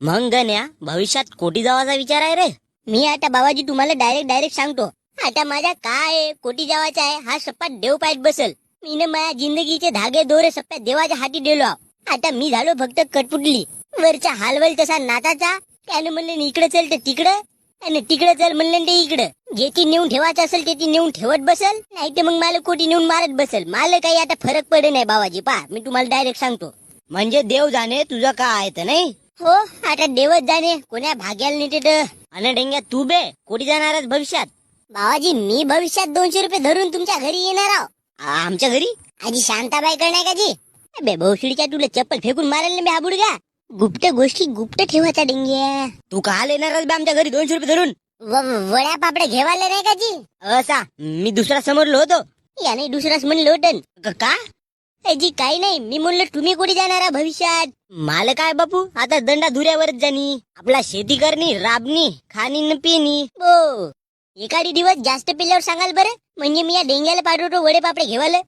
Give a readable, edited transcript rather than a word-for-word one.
मग गण्या भविष्यात कोटी जावाचा विचार आहे रे? मी आता बाबाजी तुम्हाला डायरेक्ट सांगतो. आता माझा काय कोटी जावाचा आहे हा सप्पा देव पायत बसल. मीने माझ्या जिंदगीचे धागे दोरे सप्प्या देवाच्या हाती दिलो. आता मी झालो फक्त कटपुटली. वरचा हालवल तसा नाताचा. त्यानं म्हणलं इकडे चल तर तिकडं आणि तिकडे चल म्हणलं ते इकडं. जेती नेऊन ठेवायचं असेल ते नेऊन ठेवत बसल, नाही तर मग मला कोटी नेऊन मारत बसल. मला काही आता फरक पडे नाही बाबाजी. पा मी तुम्हाला डायरेक्ट सांगतो. म्हणजे देव जाणे तुझं काय आहे तर नाही? हो आता देवच जाणे कोण्या भाग्याला नेते. आणि डेंग्या तू बे कोटी जाणारच भविष्यात? बाबाजी मी भविष्यात 200 रुपये धरून तुमच्या घरी येणार आहो. आमच्या घरी? आजी शांताबाई करणार का जी? बे भोसडीच्या तुला चप्पल फेकून मारेल ना बे हा बुडगा. गुप्त गोष्टी गुप्त ठेवायचा डेंग्या. तू का येणारच बे आमच्या घरी 200 रुपये धरून? वड्या पापड्या घेवाले नाही का जी? असा मी दुसरा समोरलो होतो. याने दुसराच म्हणलं होतं का? जी काही नाही. मी म्हणलं तुम्ही कुठे जाणार आहे भविष्यात? माल काय बापू आता दंडा धुऱ्यावरच जाणी. आपला शेती करणी राबणी खाणी न पिणी. हो एखादी दिवस जास्त पिल्यावर सांगाल बरं. म्हणजे मी या डेंग्याला पाठवतो वडे पापडे घेवाले.